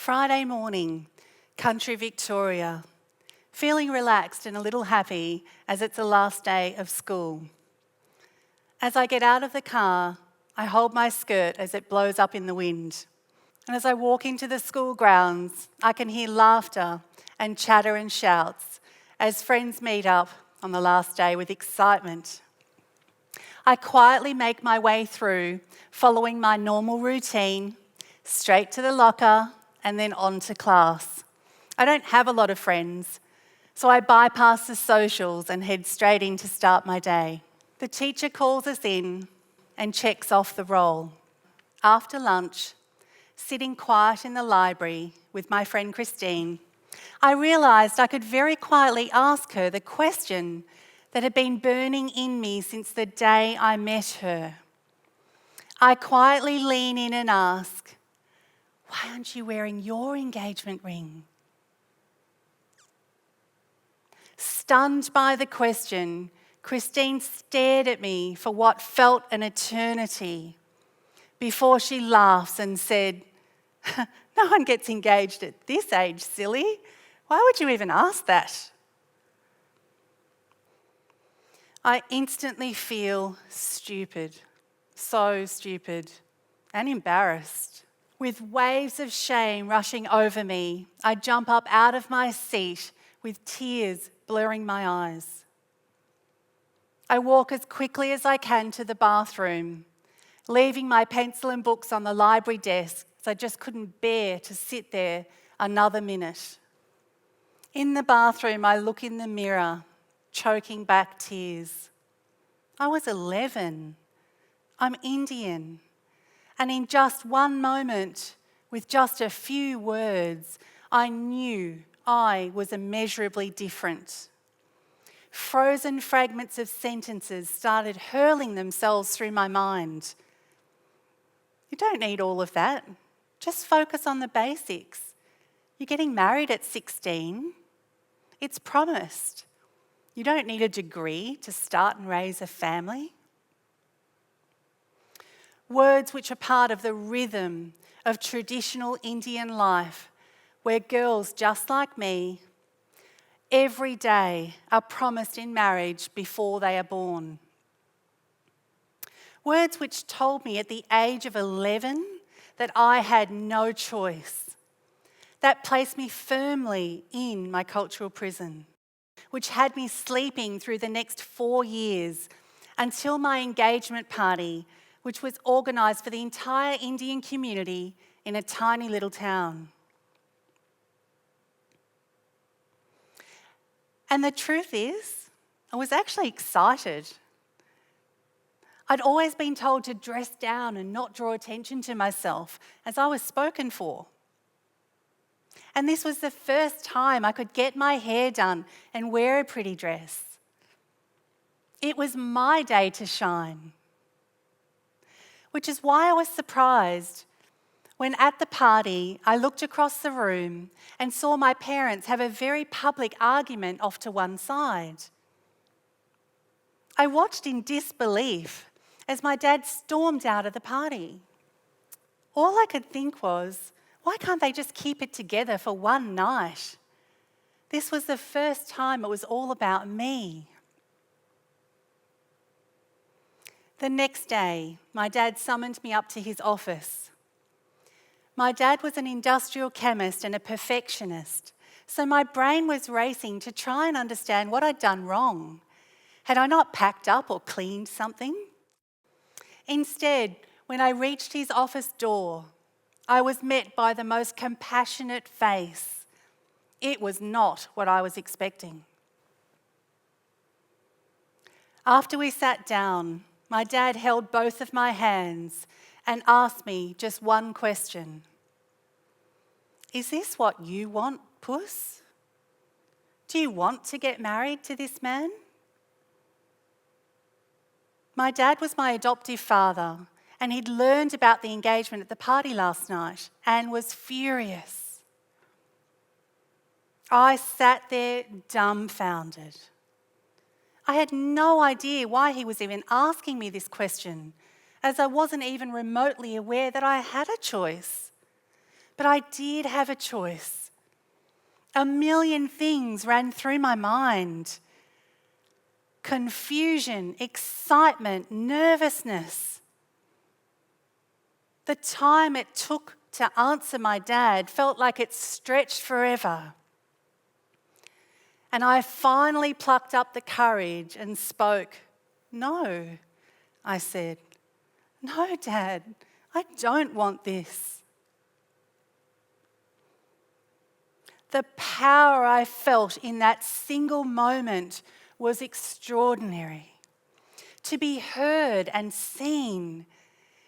Friday morning, country Victoria, feeling relaxed and a little happy as it's the last day of school. As I get out of the car, I hold my skirt as it blows up in the wind. And as I walk into the school grounds, I can hear laughter and chatter and shouts as friends meet up on the last day with excitement. I quietly make my way through, following my normal routine, straight to the locker and then on to class. I don't have a lot of friends, so I bypass the socials and head straight in to start my day. The teacher calls us in and checks off the roll. After lunch, sitting quiet in the library with my friend Christine, I realised I could very quietly ask her the question that had been burning in me since the day I met her. I quietly lean in and ask, "Why aren't you wearing your engagement ring?" Stunned by the question, Christine stared at me for what felt an eternity before she laughs and said, "No one gets engaged at this age, silly. Why would you even ask that?" I instantly feel stupid, so stupid, and embarrassed. With waves of shame rushing over me, I jump up out of my seat with tears blurring my eyes. I walk as quickly as I can to the bathroom, leaving my pencil and books on the library desk as I just couldn't bear to sit there another minute. In the bathroom, I look in the mirror, choking back tears. I was 11. I'm Indian. And in just one moment, with just a few words, I knew I was immeasurably different. Frozen fragments of sentences started hurling themselves through my mind. You don't need all of that. Just focus on the basics. You're getting married at 16. It's promised. You don't need a degree to start and raise a family. Words which are part of the rhythm of traditional Indian life, where girls just like me, every day are promised in marriage before they are born. Words which told me at the age of 11 that I had no choice. That placed me firmly in my cultural prison, which had me sleeping through the next 4 years until my engagement party, which was organised for the entire Indian community in a tiny little town. And the truth is, I was actually excited. I'd always been told to dress down and not draw attention to myself, as I was spoken for. And this was the first time I could get my hair done and wear a pretty dress. It was my day to shine. Which is why I was surprised when at the party I looked across the room and saw my parents have a very public argument off to one side. I watched in disbelief as my dad stormed out of the party. All I could think was, why can't they just keep it together for one night? This was the first time it was all about me. The next day, my dad summoned me up to his office. My dad was an industrial chemist and a perfectionist, so my brain was racing to try and understand what I'd done wrong. Had I not packed up or cleaned something? Instead, when I reached his office door, I was met by the most compassionate face. It was not what I was expecting. After we sat down, my dad held both of my hands and asked me just one question. "Is this what you want, Puss? Do you want to get married to this man?" My dad was my adoptive father, and he'd learned about the engagement at the party last night and was furious. I sat there dumbfounded. I had no idea why he was even asking me this question, as I wasn't even remotely aware that I had a choice. But I did have a choice. A million things ran through my mind. Confusion, excitement, nervousness. The time it took to answer my dad felt like it stretched forever. And I finally plucked up the courage and spoke. "No," I said. "No, Dad, I don't want this." The power I felt in that single moment was extraordinary. To be heard and seen,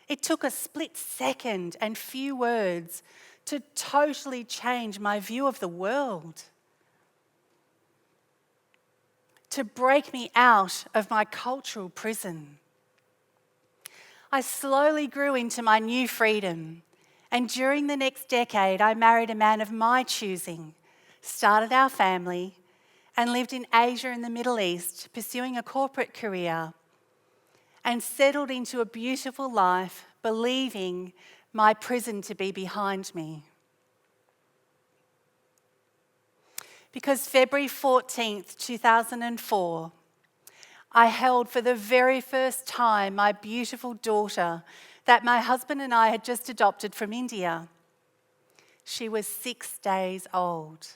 it took a split second and few words to totally change my view of the world. To break me out of my cultural prison. I slowly grew into my new freedom, and during the next decade, I married a man of my choosing, started our family, and lived in Asia and the Middle East, pursuing a corporate career, and settled into a beautiful life, believing my prison to be behind me. Because February 14th, 2004, I held for the very first time my beautiful daughter that my husband and I had just adopted from India. She was 6 days old.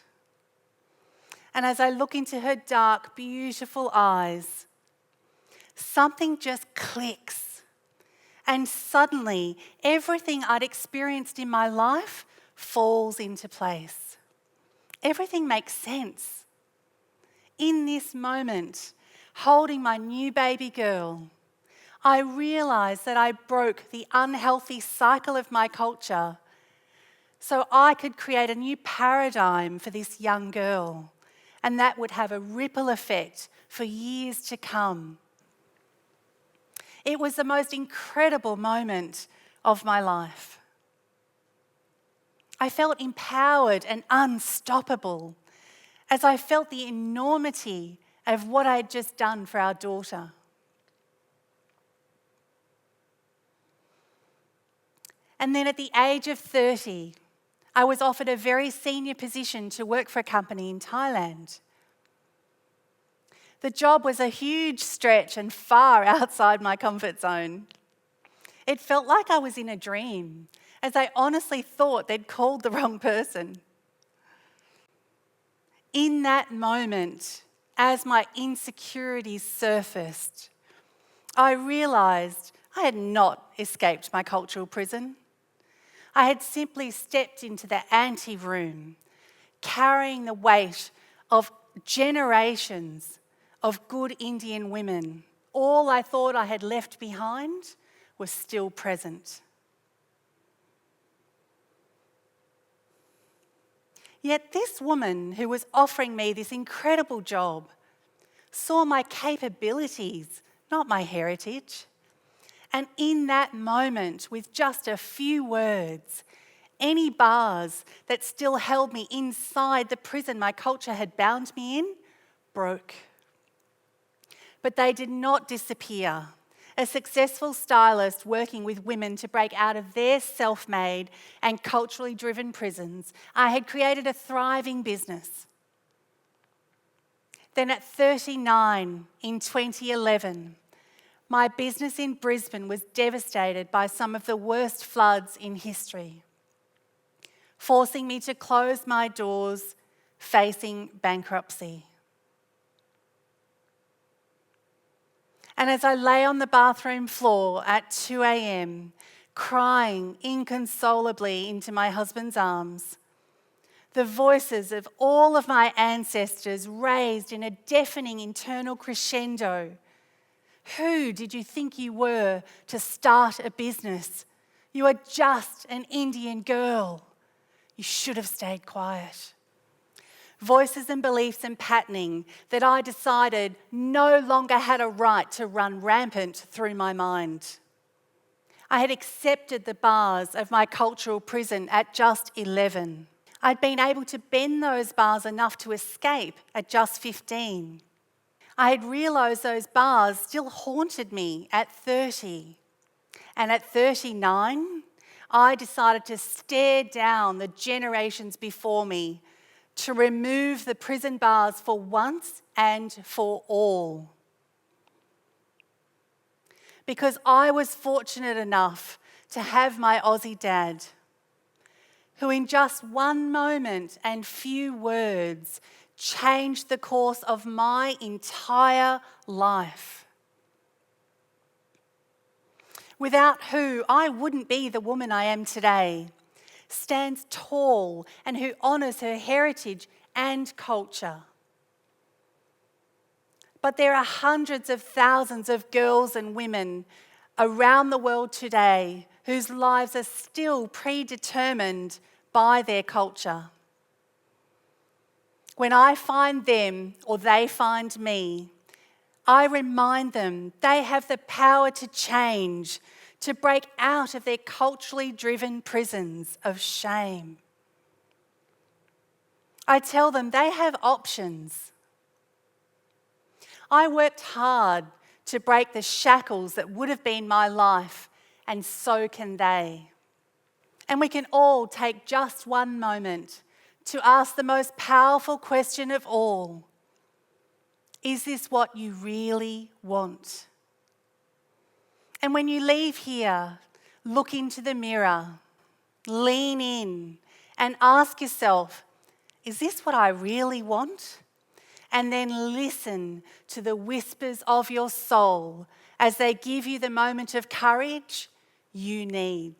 And as I look into her dark, beautiful eyes, something just clicks. And suddenly, everything I'd experienced in my life falls into place. Everything makes sense. In this moment, holding my new baby girl, I realised that I broke the unhealthy cycle of my culture so I could create a new paradigm for this young girl, and that would have a ripple effect for years to come. It was the most incredible moment of my life. I felt empowered and unstoppable as I felt the enormity of what I had just done for our daughter. And then at the age of 30, I was offered a very senior position to work for a company in Thailand. The job was a huge stretch and far outside my comfort zone. It felt like I was in a dream, as I honestly thought they'd called the wrong person. In that moment, as my insecurities surfaced, I realised I had not escaped my cultural prison. I had simply stepped into the ante-room, carrying the weight of generations of good Indian women. All I thought I had left behind was still present. Yet this woman who was offering me this incredible job saw my capabilities, not my heritage. And in that moment, with just a few words, any bars that still held me inside the prison my culture had bound me in broke. But they did not disappear. A successful stylist working with women to break out of their self-made and culturally driven prisons, I had created a thriving business. Then at 39 in 2011, my business in Brisbane was devastated by some of the worst floods in history, forcing me to close my doors, facing bankruptcy. And as I lay on the bathroom floor at 2 a.m, crying inconsolably into my husband's arms, the voices of all of my ancestors raised in a deafening internal crescendo. Who did you think you were to start a business? You are just an Indian girl. You should have stayed quiet. Voices and beliefs and patterning that I decided no longer had a right to run rampant through my mind. I had accepted the bars of my cultural prison at just 11. I'd been able to bend those bars enough to escape at just 15. I had realised those bars still haunted me at 30. And at 39, I decided to stare down the generations before me, to remove the prison bars for once and for all. Because I was fortunate enough to have my Aussie dad, who in just one moment and few words changed the course of my entire life. Without who I wouldn't be the woman I am today, stands tall and who honours her heritage and culture. But there are hundreds of thousands of girls and women around the world today whose lives are still predetermined by their culture. When I find them or they find me, I remind them they have the power to change, to break out of their culturally driven prisons of shame. I tell them they have options. I worked hard to break the shackles that would have been my life, and so can they. And we can all take just one moment to ask the most powerful question of all. Is this what you really want? And when you leave here, look into the mirror, lean in, and ask yourself, is this what I really want? And then listen to the whispers of your soul as they give you the moment of courage you need.